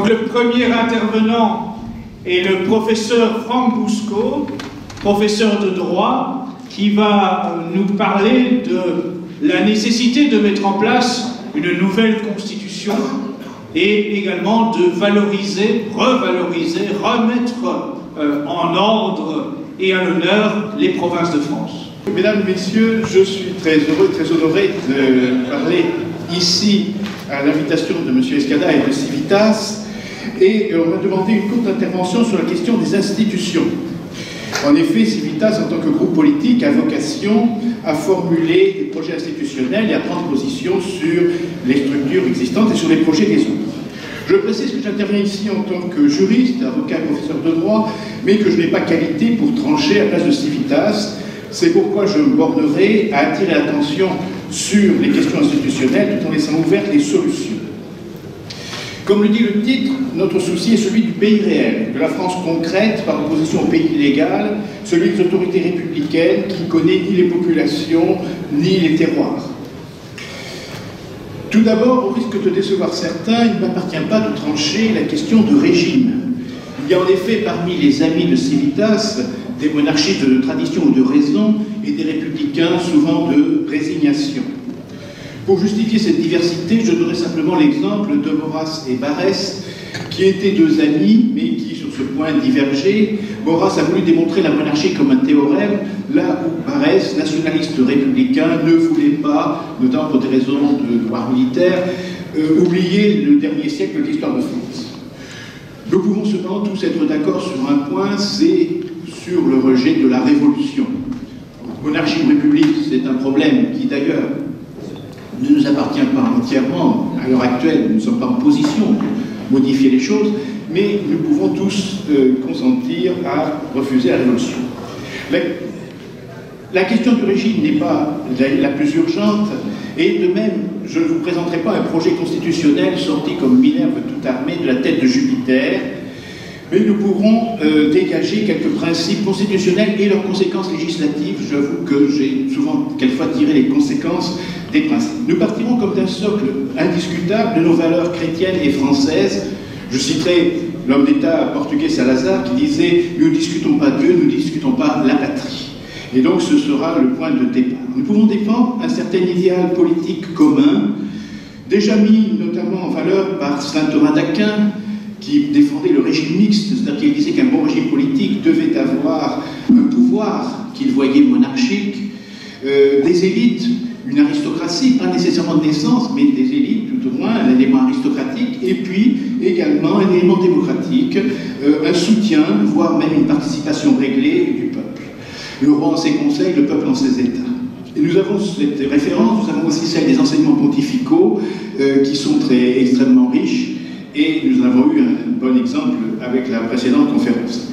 Donc le premier intervenant est le professeur Franck Bouscaut, professeur de droit, qui va nous parler de la nécessité de mettre en place une nouvelle constitution et également de valoriser, revaloriser, remettre en ordre et à l'honneur les provinces de France. Mesdames, Messieurs, je suis très heureux, très honoré de parler ici à l'invitation de M. Escada et de Civitas, et on m'a demandé une courte intervention sur la question des institutions. En effet, Civitas, en tant que groupe politique, a vocation à formuler des projets institutionnels et à prendre position sur les structures existantes et sur les projets des autres. Je précise que j'interviens ici en tant que juriste, avocat et professeur de droit, mais que je n'ai pas qualité pour trancher à la place de Civitas. C'est pourquoi je me bornerai à attirer l'attention sur les questions institutionnelles tout en laissant ouvertes les solutions. Comme le dit le titre, notre souci est celui du pays réel, de la France concrète par opposition au pays illégal, celui des autorités républicaines qui ne connaît ni les populations ni les terroirs. Tout d'abord, au risque de décevoir certains, il ne m'appartient pas de trancher la question de régime. Il y a en effet parmi les amis de Civitas des monarchistes de tradition ou de raison et des républicains souvent de résignation. Pour justifier cette diversité, je donnerai simplement l'exemple de Maurras et Barrès, qui étaient deux amis, mais qui sur ce point divergeaient. Maurras a voulu démontrer la monarchie comme un théorème, là où Barrès, nationaliste républicain, ne voulait pas, notamment pour des raisons de droit militaire, oublier le dernier siècle de l'histoire de France. Nous pouvons cependant tous être d'accord sur un point, c'est sur le rejet de la Révolution. Monarchie ou République, c'est un problème qui d'ailleurs ne nous appartient pas entièrement. À l'heure actuelle, nous ne sommes pas en position de modifier les choses, mais nous pouvons tous consentir à refuser la Révolution. La question du régime n'est pas la plus urgente, et de même, je ne vous présenterai pas un projet constitutionnel sorti comme Minerve tout armé de la tête de Jupiter, mais nous pourrons dégager quelques principes constitutionnels et leurs conséquences législatives. J'avoue que j'ai souvent, quelquefois, tiré les conséquences des principes. Nous partirons comme d'un socle indiscutable de nos valeurs chrétiennes et françaises. Je citerai l'homme d'État portugais Salazar qui disait « Nous ne discutons pas Dieu, nous ne discutons pas la patrie ». Et donc ce sera le point de départ. Nous pouvons défendre un certain idéal politique commun, déjà mis notamment en valeur par saint Thomas d'Aquin, qui défendait le régime mixte, c'est-à-dire qu'il disait qu'un bon régime politique devait avoir un pouvoir qu'il voyait monarchique, des élites, une aristocratie, pas nécessairement de naissance, mais des élites, tout au moins, un élément aristocratique, et puis également un élément démocratique, un soutien, voire même une participation réglée du peuple. Le roi en ses conseils, le peuple en ses états. Et nous avons cette référence, nous avons aussi celle des enseignements pontificaux, qui sont extrêmement riches, et nous avons eu un bon exemple avec la précédente conférence.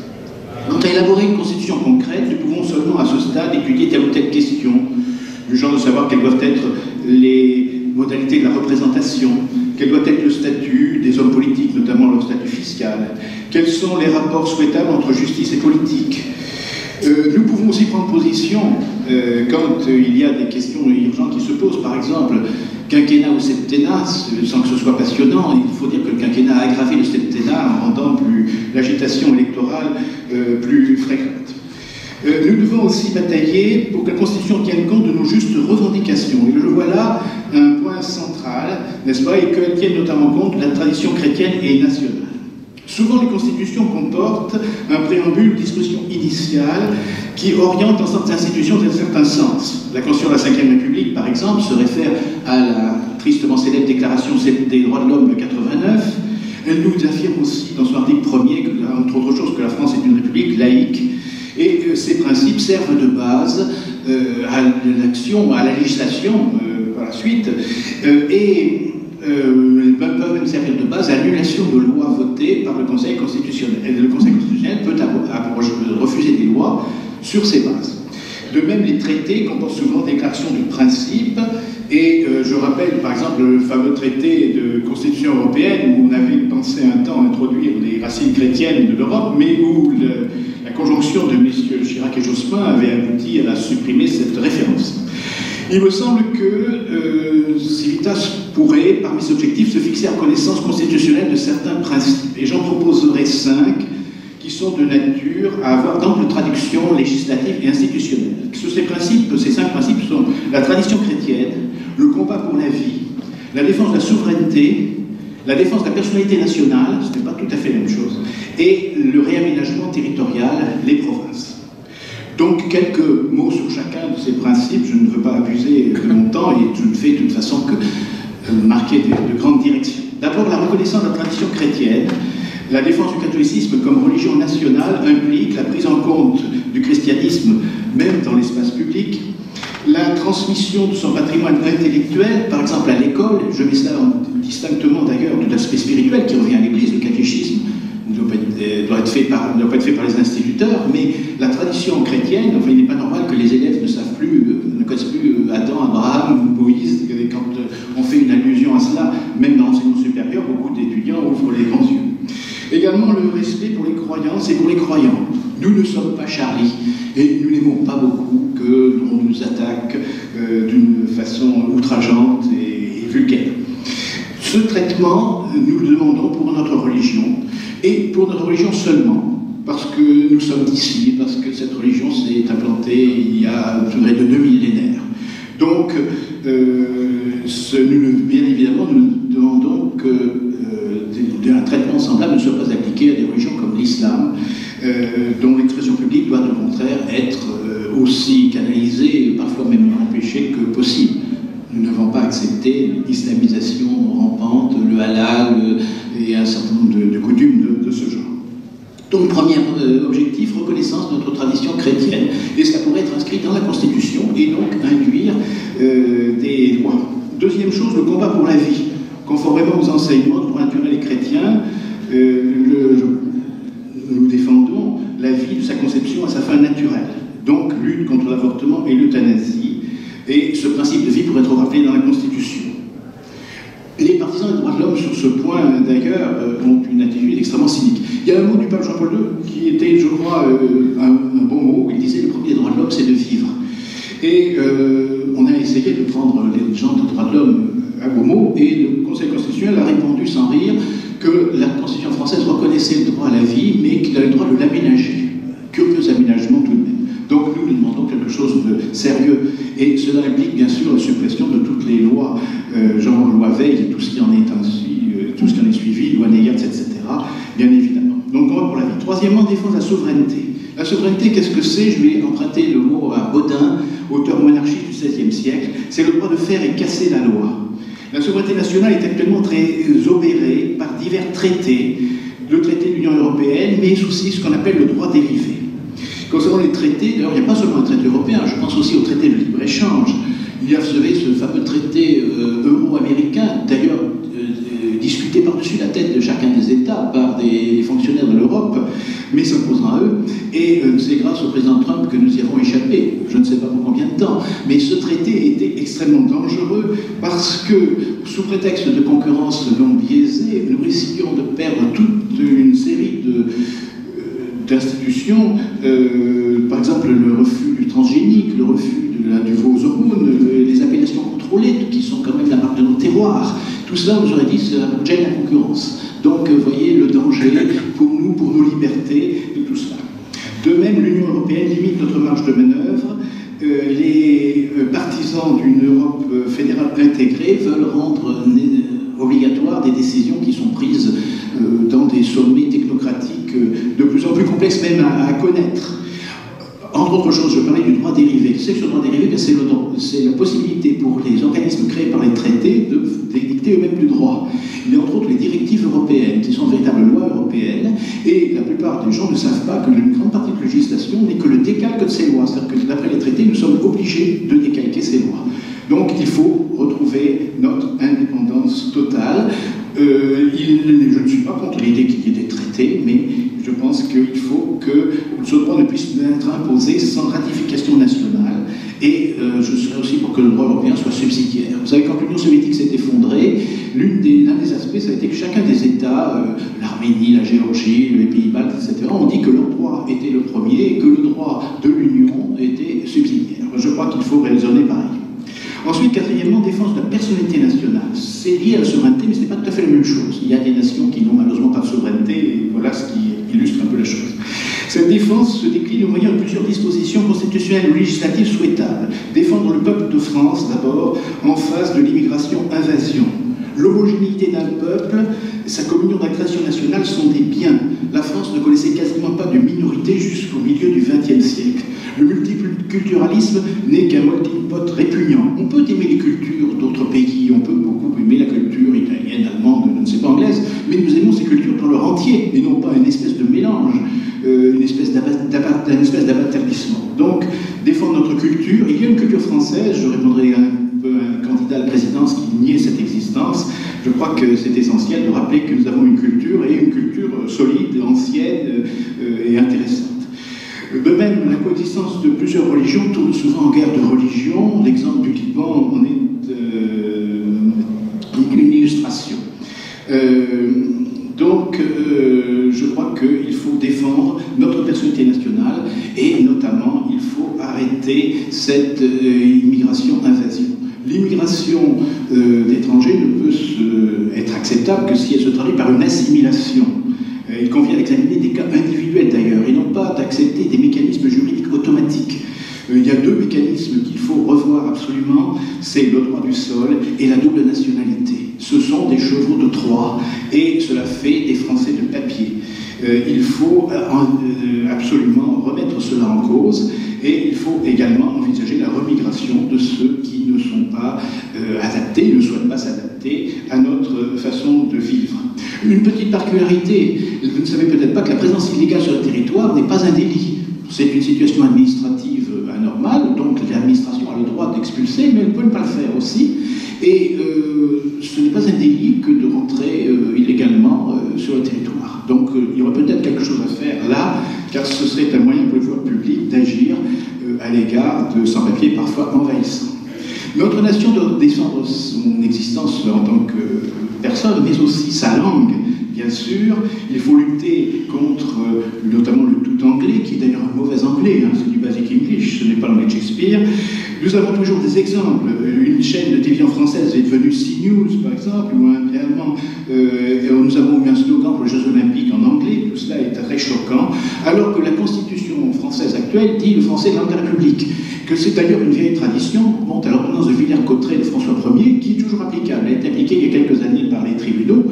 Quant à élaborer une constitution concrète, nous pouvons seulement à ce stade étudier telle ou telle question, du genre de savoir quelles doivent être les modalités de la représentation, quel doit être le statut des hommes politiques, notamment leur statut fiscal, quels sont les rapports souhaitables entre justice et politique. Nous pouvons aussi prendre position quand il y a des questions urgentes qui se posent, par exemple, quinquennat ou septennat, sans que ce soit passionnant, il faut dire que le quinquennat a aggravé le septennat en rendant l'agitation électorale plus fréquente. Nous devons aussi batailler pour que la Constitution tienne compte de nos justes revendications. Et je vois là un point central, n'est-ce pas, et qu'elle tienne notamment compte de la tradition chrétienne et nationale. Souvent, les constitutions comportent un préambule, une disposition initiale qui oriente l'ensemble des institutions dans un certain sens. La Constitution de la Ve République, par exemple, se réfère à la tristement célèbre Déclaration des droits de l'homme de 89. Elle nous affirme aussi, dans son article 1er, entre autres choses, que la France est une république laïque, et que ces principes servent de base à l'action, à la législation par la suite, et peuvent même servir de base à l'annulation de lois votées par le Conseil constitutionnel. Et le Conseil constitutionnel peut refuser des lois sur ces bases. De même, les traités comportent souvent des déclarations de principe, et je rappelle par exemple le fameux traité de Constitution européenne où on avait pensé un temps introduire les racines chrétiennes de l'Europe, mais où la conjonction de messieurs Chirac et Jospin avait abouti à supprimer cette référence. Il me semble que Civitas pourrait, parmi ses objectifs, se fixer en connaissance constitutionnelle de certains principes. Et j'en proposerai 5 qui sont de nature à avoir d'ample traduction législative et institutionnelle. Ces principes, ces 5 principes sont la tradition chrétienne, le combat pour la vie, la défense de la souveraineté, la défense de la personnalité nationale, ce n'est pas tout à fait la même chose, et le réaménagement territorial, les provinces. Donc, quelques mots sur chacun de ces principes. Je ne veux pas abuser de mon temps et je ne fais de toute façon que marquer de grandes directions. D'abord, la reconnaissance de la tradition chrétienne. La défense du catholicisme comme religion nationale implique la prise en compte du christianisme, même dans l'espace public. La transmission de son patrimoine intellectuel, par exemple à l'école, je mets cela distinctement d'ailleurs de l'aspect spirituel qui revient à l'Église, le catéchisme ne doit pas être fait par les instituteurs, mais la tradition chrétienne, enfin, il n'est pas normal que les élèves ne connaissent plus Adam, Abraham ou Moïse. Quand on fait une allusion à cela, même dans l'enseignement supérieur, beaucoup d'étudiants ouvrent les grands yeux. Également le respect pour les croyances et pour les croyants. Nous ne sommes pas Charlie, et nous n'aimons pas beaucoup que l'on nous attaque d'une façon outrageante et vulgaire. Ce traitement, nous le demandons pour notre religion, et pour notre religion seulement, parce que nous sommes d'ici, parce que cette religion s'est implantée il y a près de 2 millénaires. Donc, bien évidemment, nous demandons qu'un traitement semblable ne soit pas appliqué à des religions comme l'islam, dont l'expression publique doit au contraire être aussi canalisée, parfois même empêchée que possible. Nous n'avons pas accepté l'islamisation rampante, le halal et un certain nombre de coutumes de ce genre. Donc, premier objectif, reconnaissance de notre tradition chrétienne. Et ça pourrait être inscrit dans la Constitution et donc induire des lois. Deuxième chose, le combat pour la vie. Conformément aux enseignements du droit naturel et chrétien, nous défendons la vie de sa conception à sa fin naturelle. Donc, lutte contre l'avortement et l'euthanasie. Et ce principe de vie pourrait être rappelé dans la Constitution. Les partisans des droits de l'homme, sur ce point, d'ailleurs, ont une attitude extrêmement cynique. Il y a un mot du pape Jean-Paul II qui était, je crois, un bon mot. Il disait « le premier droit de l'homme, c'est de vivre ». Et on a essayé de prendre les gens de droits de l'homme à gros mots, et le Conseil constitutionnel a répondu sans rire que la Constitution française reconnaissait le droit à la vie, mais qu'il a le droit de l'aménager. Curieux aménagement tout de même. Donc nous demandons quelque chose de sérieux. Et cela implique bien sûr la suppression de toutes les lois, genre loi Veil et tout ce qui en est suivi, loi Neyert, etc. Bien évidemment. Donc combat pour la vie. Troisièmement, défense de la souveraineté. La souveraineté, qu'est-ce que c'est? Je vais emprunter le mot à Bodin, auteur monarchiste du XVIe siècle. C'est le droit de faire et casser la loi. La souveraineté nationale est actuellement très obérée par divers traités, le traité de l'Union européenne, mais aussi ce qu'on appelle le droit dérivé. Concernant les traités, d'ailleurs, il n'y a pas seulement un traité européen, je pense aussi au traité de libre-échange. Il y a, vous savez, ce fameux traité euro-américain, d'ailleurs discuté par-dessus la tête de chacun des États par des fonctionnaires de l'Europe, mais s'imposant à eux. Et c'est grâce au président Trump que nous y avons échappé. Je ne sais pas pour combien de temps, mais ce traité était extrêmement dangereux parce que, sous prétexte de concurrence non biaisée, nous risquions de perdre toute une série d'institutions, par exemple le refus du transgénique, le refus du veau aux hormones, les appellations contrôlées, qui sont quand même la marque de nos terroirs. Tout cela, on nous aurait dit, ça gêne la concurrence. Donc, vous voyez le danger pour nous, pour nos libertés, de tout cela. De même, l'Union européenne limite notre marge de manœuvre. Les partisans d'une Europe fédérale intégrée veulent rendre obligatoires des décisions qui sont prises dans des sommets technocratiques de plus en plus complexes même à connaître. Entre autres choses, je parlais du droit dérivé. C'est que ce droit dérivé, c'est la possibilité pour les organismes créés par les traités d'édicter eux-mêmes du droit. Il y a entre autres les directives européennes, qui sont de véritables lois européennes, et la plupart des gens ne savent pas que une grande partie de la législation n'est que le décalque de ces lois. C'est-à-dire que d'après les traités, nous sommes obligés de décalquer ces lois. Donc il faut retrouver notre indépendance totale. Je ne suis pas contre l'idée qu'il y ait des traités, mais je pense qu'il faut que ce droit ne puisse être imposé sans ratification nationale. Et je serais aussi pour que le droit européen soit subsidiaire. Vous savez, quand l'Union soviétique s'est effondrée, l'un des aspects, ça a été que chacun des États, l'Arménie, la Géorgie, les Pays-Baltes, etc., ont dit que leur droit était le premier et que le droit de l'Union était subsidiaire. Je crois qu'il faut raisonner pareil. c'est lié à la souveraineté, mais ce n'est pas tout à fait la même chose. Il y a des nations qui n'ont malheureusement pas de souveraineté, et voilà ce qui illustre un peu la chose. Cette défense se décline au moyen de plusieurs dispositions constitutionnelles ou législatives souhaitables. Défendre le peuple de France, d'abord, en face de l'immigration-invasion. L'homogénéité d'un peuple, sa communion d'accrétion nationale sont des biens. La France ne connaissait quasiment pas de minorité jusqu'au milieu du XXe siècle. Le multiculturalisme n'est qu'un melting pot répugnant. On peut aimer les cultures d'autres pays, on peut beaucoup aimer la culture italienne, allemande, je ne sais pas, anglaise, mais nous aimons ces cultures dans leur entier, et non pas une espèce de mélange, une espèce d'abatardissement. Donc, défendre notre culture, il y a une culture française, je répondrai un peu à un candidat à la présidence qui niait cette existence. Je crois que c'est essentiel de rappeler que nous avons une culture, et une culture solide, ancienne et intéressante. De même, la coexistence de plusieurs religions tourne souvent en guerre de religion. L'exemple du Liban en est une illustration. Je crois qu'il faut défendre notre personnalité nationale et notamment, il faut arrêter cette immigration-invasion. L'immigration d'étrangers ne peut être acceptable que si elle se traduit par une assimilation. Il convient d'examiner des cas individuels d'ailleurs, et non pas d'accepter des mécanismes juridiques automatiques. Il y a deux mécanismes qu'il faut revoir absolument, c'est le droit du sol et la double nationalité. Ce sont des chevaux de Troie, et cela fait des Français de papier. Il faut absolument remettre cela en cause, et il faut également envisager la remigration de ceux qui ne sont pas adaptés, ne souhaitent pas s'adapter à notre façon de vivre. Une petite particularité, vous ne savez peut-être pas que la présence illégale sur le territoire n'est pas un délit. C'est une situation administrative anormale, donc l'administration a le droit d'expulser, mais elle peut ne pas le faire aussi. Et ce n'est pas un délit que de rentrer illégalement sur le territoire. Donc il y aurait peut-être quelque chose à faire là, car ce serait un moyen pour les pouvoirs publics d'agir à l'égard de sans-papiers parfois envahissants. Notre nation doit défendre son existence en tant que personne, mais aussi sa langue. Bien sûr, il faut lutter contre notamment le tout anglais, qui est d'ailleurs un mauvais anglais, hein, c'est du basic English, ce n'est pas l'anglais de Shakespeare. Nous avons toujours des exemples. Une chaîne de télévision française est devenue CNews, par exemple, ou un allemand. Nous avons eu un slogan pour les Jeux Olympiques en anglais, tout cela est très choquant, alors que la Constitution française actuelle dit le français est langue de la République, que c'est d'ailleurs une vieille tradition, monte à l'ordonnance de Villers-Cotterêts de François Ier, qui est toujours applicable. Elle a été appliquée il y a quelques années par les tribunaux,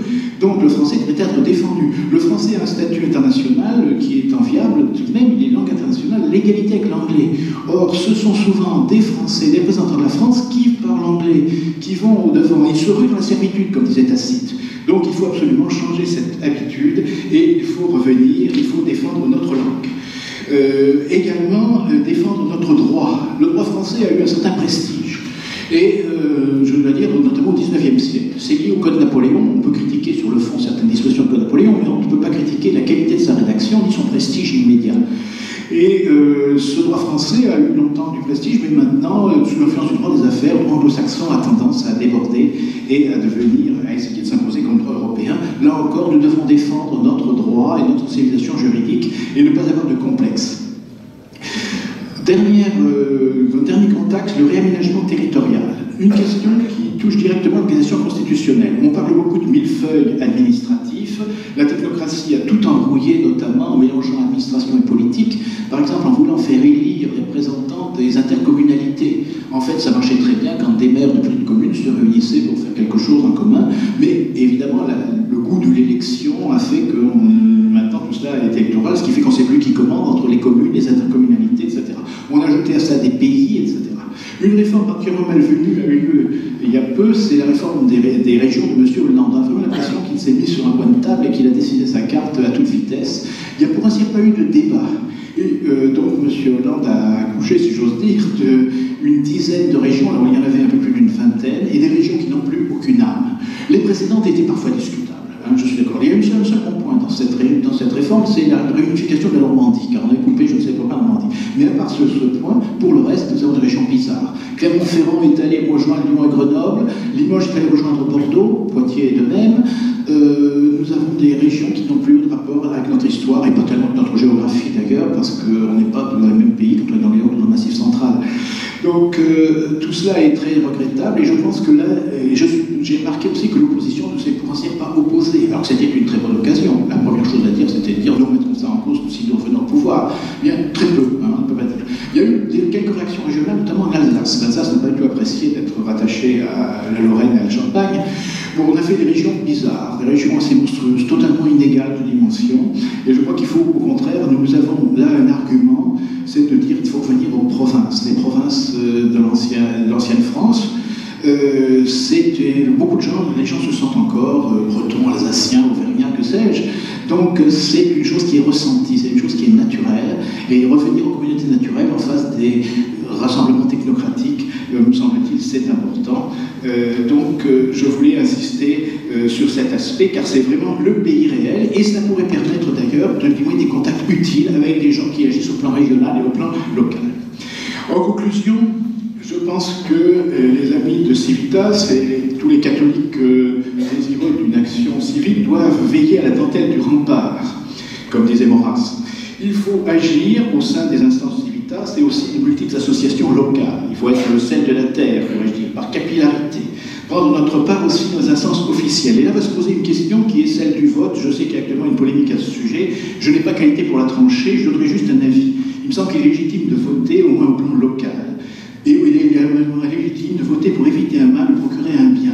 donc le français devrait être défendu. Le français a un statut international qui est enviable, tout de même il est langue internationale, l'égalité avec l'anglais. Or, ce sont souvent des Français, des représentants de la France qui parlent anglais, qui vont au-devant, ils se ruent dans la servitude, comme disait Tacite. Donc il faut absolument changer cette habitude, et il faut revenir, il faut défendre notre langue. Également, défendre notre droit. Le droit français a eu un certain prestige. Et je dois dire, notamment au XIXe siècle. C'est lié au Code Napoléon. On peut critiquer sur le fond certaines dispositions du Code Napoléon, mais on ne peut pas critiquer la qualité de sa rédaction ni son prestige immédiat. Et ce droit français a eu longtemps du prestige, mais maintenant, sous l'influence du droit des affaires, le droit anglo-saxon a tendance à déborder et à essayer de s'imposer comme droit européen. Là encore, nous devons défendre notre droit et notre civilisation juridique et ne pas avoir de complexe. Dernier contact, le réaménagement territorial. Une question qui touche directement l'organisation constitutionnelle. On parle beaucoup de millefeuille administratif. La technocratie a tout embrouillé, notamment en mélangeant administration et politique. Par exemple, en voulant faire élire représentants des intercommunalités. En fait, ça marchait très bien quand des maires de petites communes se réunissaient pour faire quelque chose en commun. Mais évidemment, le goût de l'élection a fait que maintenant tout cela est électoral, ce qui fait qu'on ne sait plus qui commande entre les communes, les intercommunalités, etc. On a ajouté à ça des pays, etc. Une réforme particulièrement malvenue a eu lieu il y a peu, c'est la réforme des régions de M. Hollande. On a vraiment l'impression qu'il s'est mis sur un coin de table et qu'il a décidé sa carte à toute vitesse. Il n'y a pour ainsi dire pas eu de débat. Et donc M. Hollande a accouché, si j'ose dire, d'une dizaine de régions, alors il y en avait un peu plus d'une vingtaine, et des régions qui n'ont plus aucune âme. Les précédentes étaient parfois discutables. Je suis d'accord. Il y a un seul bon point dans cette réforme, c'est la réunification de la Normandie, car on a coupé, je ne sais pas, la Normandie. Mais à part ce point, pour le reste, nous avons des régions bizarres. Clermont-Ferrand est allé rejoindre Lyon et Grenoble, Limoges est allé rejoindre Bordeaux, Poitiers de même. Nous avons des régions qui n'ont plus de rapport avec notre histoire, et pas tellement avec notre géographie d'ailleurs, parce qu'on n'est pas dans le même pays quand on est dans le Massif central. Donc tout cela est très regrettable, et je pense que là, j'ai remarqué aussi que l'opposition ne s'est pour ainsi dire pas opposée, alors que c'était une très bonne occasion. La première chose à dire, c'était de dire nous mettons ça en cause si nous revenons au pouvoir. Bien, très peu, hein, on ne peut pas dire. Il y a eu quelques réactions régionales, notamment en Alsace. L'Alsace n'a pas du tout apprécié d'être rattachée à la Lorraine et à la Champagne. Bon, on a fait des régions bizarres, des régions assez monstrueuses, totalement inégales de dimension. Et je crois qu'il faut, au contraire, nous avons là un argument, c'est de dire qu'il faut revenir aux provinces, les provinces de l'ancienne France. Beaucoup de gens, les gens se sentent encore bretons, alsaciens, auvergnats, que sais-je. Donc c'est une chose qui est ressentie, c'est une chose qui est naturelle. Et revenir aux communautés naturelles en face des rassemblements technocratiques, me semble-t-il, c'est important. Donc je voulais insister sur cet aspect, car c'est vraiment le pays réel, et ça pourrait permettre d'ailleurs de nouer des contacts utiles avec des gens qui agissent au plan régional et au plan local. En conclusion, je pense que les amis de Civitas et tous les catholiques désireux d'une action civique doivent veiller à la dentelle du rempart, comme disait Maurras. Il faut agir au sein des instances Civitas et aussi des multiples associations locales. Il faut être le sel de la terre, pourrais-je dire, par capillarité. Prendre notre part aussi dans les instances officielles. Et là va se poser une question qui est celle du vote. Je sais qu'il y a actuellement une polémique à ce sujet. Je n'ai pas qualité pour la trancher, je donnerai juste un avis. Il me semble qu'il est légitime de voter, au moins au plan local. Et il est également légitime de voter pour éviter un mal ou procurer un bien.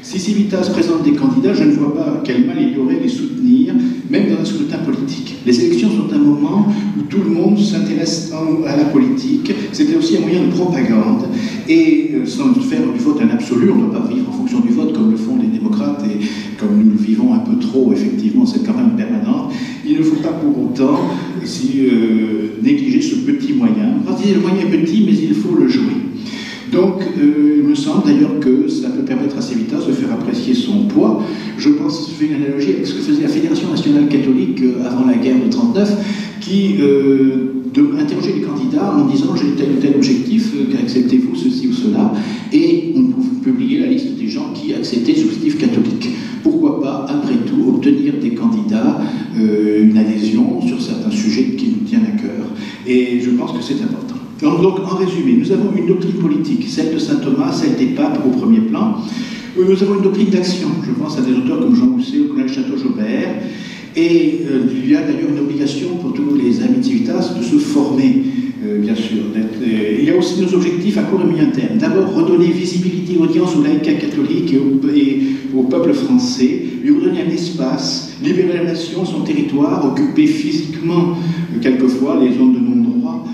Si Civitas présente des candidats, je ne vois pas quel mal il y aurait à les soutenir, même dans un scrutin politique. Les élections sont un moment où tout le monde s'intéresse à la politique. C'était aussi un moyen de propagande. Et sans faire du vote un absolu, on ne doit pas vivre en fonction du vote comme le font les démocrates et comme nous le vivons un peu trop, effectivement, c'est quand même permanent. Il ne faut pas pour autant négliger ce petit moyen. Le moyen est petit, mais il faut le jouer. Donc, il me semble d'ailleurs que ça peut permettre à Civitas de faire apprécier son poids. Je pense, je fais une analogie avec ce que faisait la Fédération nationale catholique avant la guerre de 1939, qui interrogeait les candidats en disant j'ai tel ou tel objectif, acceptez-vous ceci ou cela, et on publiait la liste des gens qui acceptaient ce objectif catholique. Pourquoi pas, après tout, obtenir des candidats une adhésion sur certains sujets qui nous tiennent à cœur. Et je pense que c'est important. Donc, en résumé, nous avons une doctrine politique, celle de saint Thomas, celle des papes au premier plan. Nous avons une doctrine d'action. Je pense à des auteurs comme Jean Mousset ou Colonel Château-Jobert. Et il y a d'ailleurs une obligation pour tous les amis de Civitas de se former, bien sûr. Il y a aussi nos objectifs à court et moyen terme. D'abord, redonner visibilité et audience au laïcat catholique et au peuple français, lui redonner un espace, libérer la nation, son territoire, occuper physiquement, quelquefois, les zones de non-droit.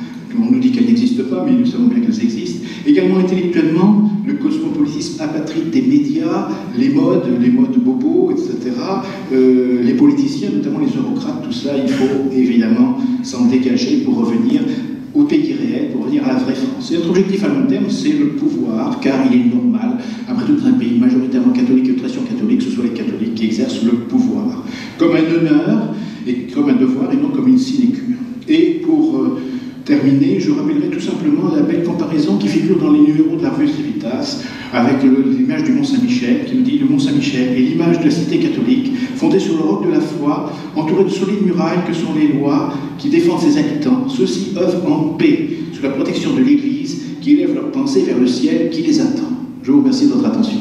On nous dit qu'elles n'existent pas, mais nous savons bien qu'elles existent. Également intellectuellement, le cosmopolitisme apatride des médias, les modes bobos, etc. Les politiciens, notamment les eurocrates, tout ça, il faut évidemment s'en dégager pour revenir au pays réel, pour revenir à la vraie France. Et notre objectif à long terme, c'est le pouvoir, car il est normal, après tout, dans un pays majoritairement catholique et de tradition catholique, ce soit les catholiques qui exercent le pouvoir, comme un honneur et comme un devoir, et non comme une sinécure. Et pour terminé, je rappellerai tout simplement la belle comparaison qui figure dans les numéros de la revue Civitas avec l'image du Mont Saint-Michel, qui nous dit le Mont Saint-Michel est l'image de la cité catholique, fondée sur le roc de la foi, entourée de solides murailles que sont les lois qui défendent ses habitants. Ceux-ci œuvrent en paix, sous la protection de l'Église, qui élève leurs pensées vers le ciel qui les attend. Je vous remercie de votre attention.